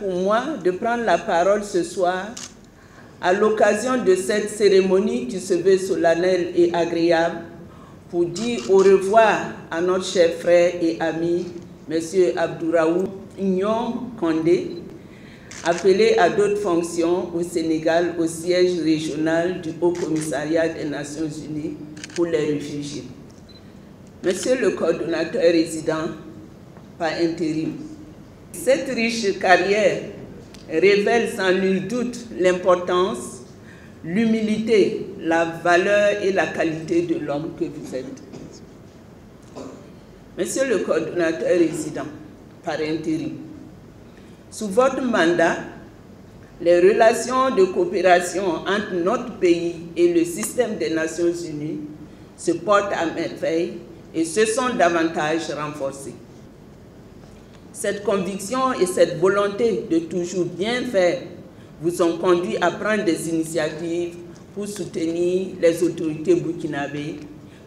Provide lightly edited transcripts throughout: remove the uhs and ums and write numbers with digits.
pour moi de prendre la parole ce soir à l'occasion de cette cérémonie qui se veut solennelle et agréable pour dire au revoir à notre cher frère et ami, M. Abdouraouf Nyon Condé, appelé à d'autres fonctions au Sénégal au siège régional du Haut Commissariat des Nations Unies pour les réfugiés. Monsieur le coordonnateur résident par intérim, cette riche carrière révèle sans nul doute l'importance, l'humilité, la valeur et la qualité de l'homme que vous êtes. Monsieur le coordonnateur résident par intérim, sous votre mandat, les relations de coopération entre notre pays et le système des Nations Unies se portent à merveille et se sont davantage renforcées. Cette conviction et cette volonté de toujours bien faire vous ont conduit à prendre des initiatives pour soutenir les autorités burkinabées,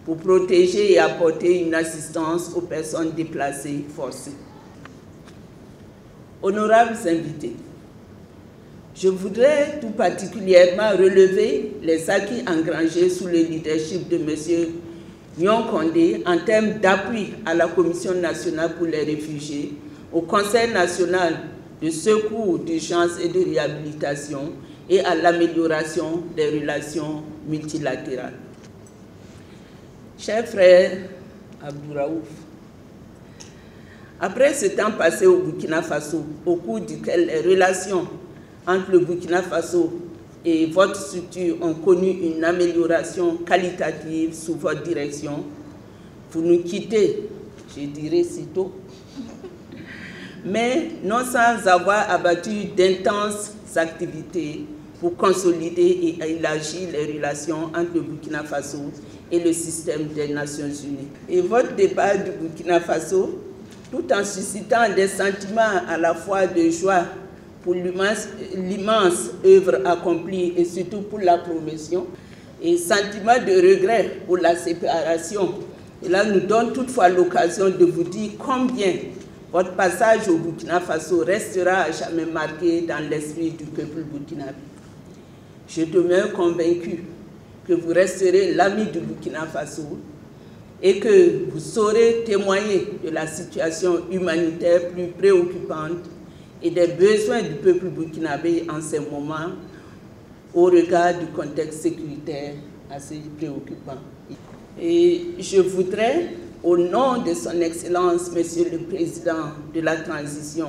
pour protéger et apporter une assistance aux personnes déplacées forcées. Honorables invités, je voudrais tout particulièrement relever les acquis engrangés sous le leadership de M. Nyon Condé en termes d'appui à la Commission nationale pour les réfugiés, au Conseil national de secours, d'urgence et de réhabilitation et à l'amélioration des relations multilatérales. Cher frère Abdouraouf, après ce temps passé au Burkina Faso, au cours duquel les relations entre le Burkina Faso et votre structure ont connu une amélioration qualitative sous votre direction, vous nous quittez, je dirais sitôt, mais non sans avoir abattu d'intenses activités pour consolider et élargir les relations entre le Burkina Faso et le système des Nations Unies. Et votre départ du Burkina Faso, tout en suscitant des sentiments à la fois de joie pour l'immense œuvre accomplie et surtout pour la promotion, et sentiment de regret pour la séparation. Et là, nous donne toutefois l'occasion de vous dire combien votre passage au Burkina Faso restera à jamais marqué dans l'esprit du peuple burkinabé. Je demeure convaincu que vous resterez l'ami du Burkina Faso et que vous saurez témoigner de la situation humanitaire plus préoccupante et des besoins du peuple burkinabé en ces moments au regard du contexte sécuritaire assez préoccupant. Et je voudrais, au nom de son Excellence, Monsieur le Président de la Transition,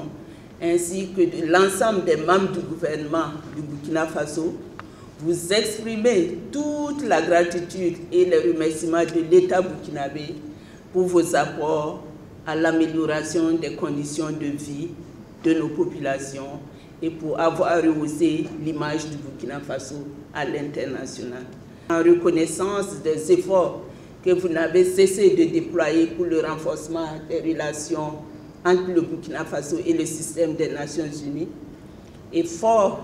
ainsi que de l'ensemble des membres du gouvernement du Burkina Faso, vous exprimer toute la gratitude et les remerciements de l'État burkinabé pour vos apports à l'amélioration des conditions de vie de nos populations et pour avoir rehaussé l'image du Burkina Faso à l'international. En reconnaissance des efforts que vous n'avez cessé de déployer pour le renforcement des relations entre le Burkina Faso et le système des Nations Unies, et fort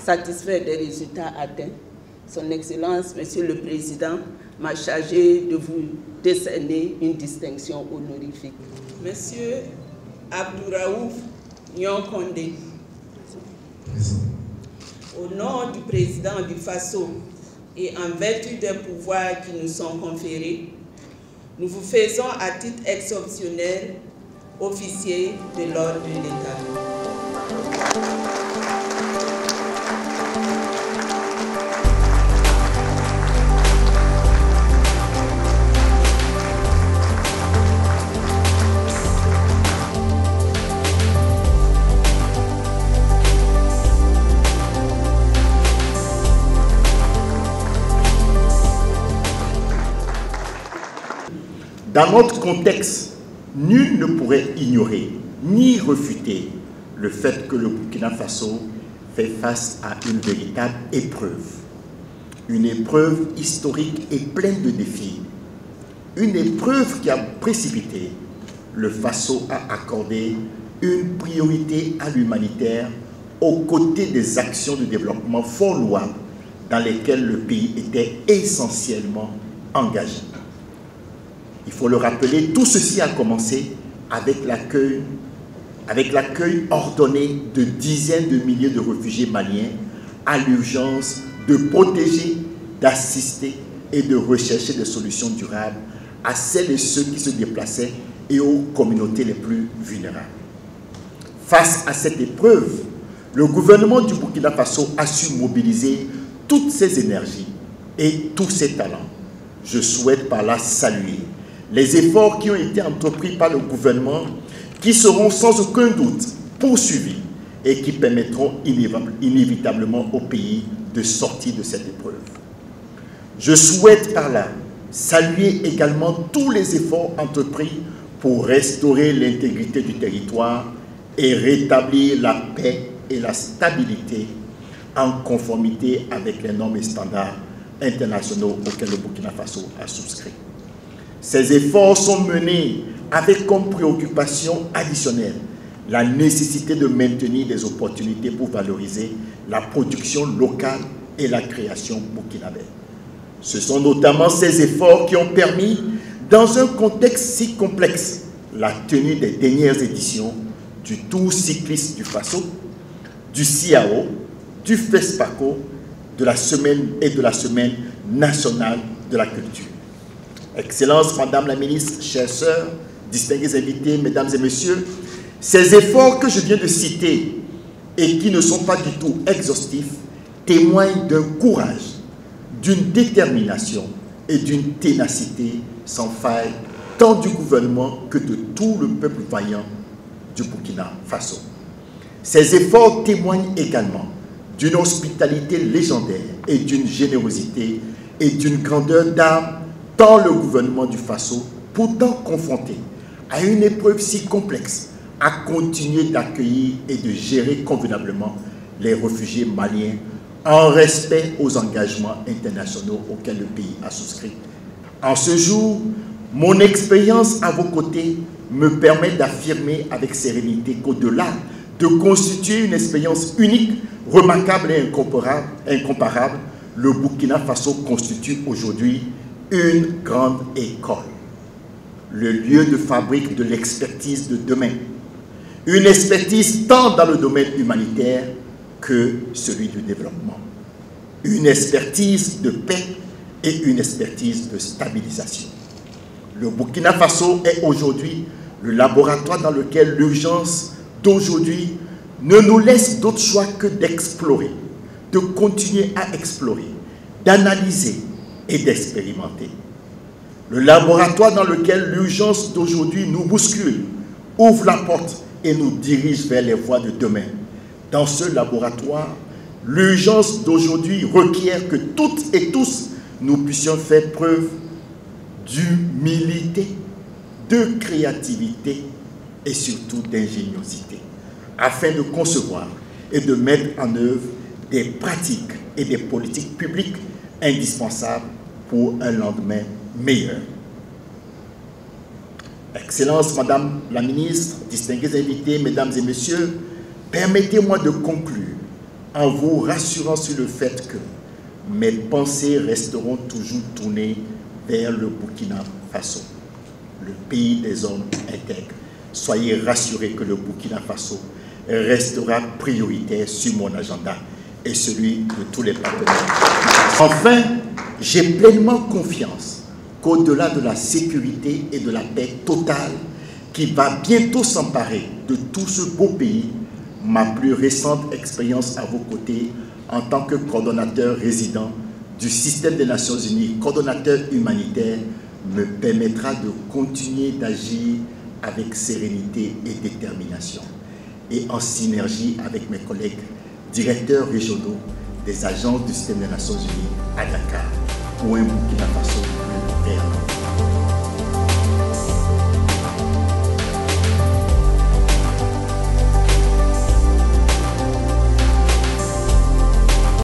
satisfait des résultats atteints, Son Excellence, Monsieur le Président, m'a chargé de vous décerner une distinction honorifique. Monsieur Abdouraouf Nyon Condé, au nom du président du Faso et en vertu des pouvoirs qui nous sont conférés, nous vous faisons à titre exceptionnel officier de l'ordre de l'État. Dans notre contexte, nul ne pourrait ignorer ni refuter le fait que le Burkina Faso fait face à une véritable épreuve. Une épreuve historique et pleine de défis. Une épreuve qui a précipité le Faso à accorder une priorité à l'humanitaire aux côtés des actions de développement fort louables dans lesquelles le pays était essentiellement engagé. Il faut le rappeler, tout ceci a commencé avec l'accueil avec l'accueil ordonné de dizaines de milliers de réfugiés maliens, a l'urgence de protéger, d'assister et de rechercher des solutions durables à celles et ceux qui se déplaçaient et aux communautés les plus vulnérables. Face à cette épreuve, le gouvernement du Burkina Faso a su mobiliser toutes ses énergies et tous ses talents. Je souhaite par là saluer les efforts qui ont été entrepris par le gouvernement, qui seront sans aucun doute poursuivis et qui permettront inévitablement au pays de sortir de cette épreuve. Je souhaite par là saluer également tous les efforts entrepris pour restaurer l'intégrité du territoire et rétablir la paix et la stabilité en conformité avec les normes et standards internationaux auxquels le Burkina Faso a souscrit. Ces efforts sont menés avec comme préoccupation additionnelle la nécessité de maintenir des opportunités pour valoriser la production locale et la création burkinabé. Ce sont notamment ces efforts qui ont permis, dans un contexte si complexe, la tenue des dernières éditions du Tour cycliste du Faso, du CIAO, du FESPACO, de la Semaine nationale de la culture. Excellences, Madame la Ministre, chères sœurs, distingués invités, Mesdames et Messieurs, ces efforts que je viens de citer et qui ne sont pas du tout exhaustifs témoignent d'un courage, d'une détermination et d'une ténacité sans faille, tant du gouvernement que de tout le peuple vaillant du Burkina Faso. Ces efforts témoignent également d'une hospitalité légendaire et d'une générosité et d'une grandeur d'âme, tant le gouvernement du Faso, pourtant confronté à une épreuve si complexe, a continué d'accueillir et de gérer convenablement les réfugiés maliens en respect aux engagements internationaux auxquels le pays a souscrit. En ce jour, mon expérience à vos côtés me permet d'affirmer avec sérénité qu'au-delà de constituer une expérience unique, remarquable et incomparable, le Burkina Faso constitue aujourd'hui une grande école, le lieu de fabrique de l'expertise de demain, une expertise tant dans le domaine humanitaire que celui du développement, une expertise de paix et une expertise de stabilisation. Le Burkina Faso est aujourd'hui le laboratoire dans lequel l'urgence d'aujourd'hui ne nous laisse d'autre choix que d'explorer, de continuer à explorer, d'analyser et d'expérimenter. Le laboratoire dans lequel l'urgence d'aujourd'hui nous bouscule, ouvre la porte et nous dirige vers les voies de demain. Dans ce laboratoire, l'urgence d'aujourd'hui requiert que toutes et tous nous puissions faire preuve d'humilité, de créativité et surtout d'ingéniosité, afin de concevoir et de mettre en œuvre des pratiques et des politiques publiques indispensables pour un lendemain meilleur. Excellences, Madame la Ministre, distingués invités, Mesdames et Messieurs, permettez-moi de conclure en vous rassurant sur le fait que mes pensées resteront toujours tournées vers le Burkina Faso, le pays des hommes intègres. Soyez rassurés que le Burkina Faso restera prioritaire sur mon agenda et celui de tous les partenaires. Enfin, j'ai pleinement confiance qu'au-delà de la sécurité et de la paix totale qui va bientôt s'emparer de tout ce beau pays, ma plus récente expérience à vos côtés en tant que coordonnateur résident du système des Nations Unies, coordonnateur humanitaire, me permettra de continuer d'agir avec sérénité et détermination et en synergie avec mes collègues directeurs régionaux des agences du système des Nations Unies à Dakar pour un Burkina Faso plus moderne.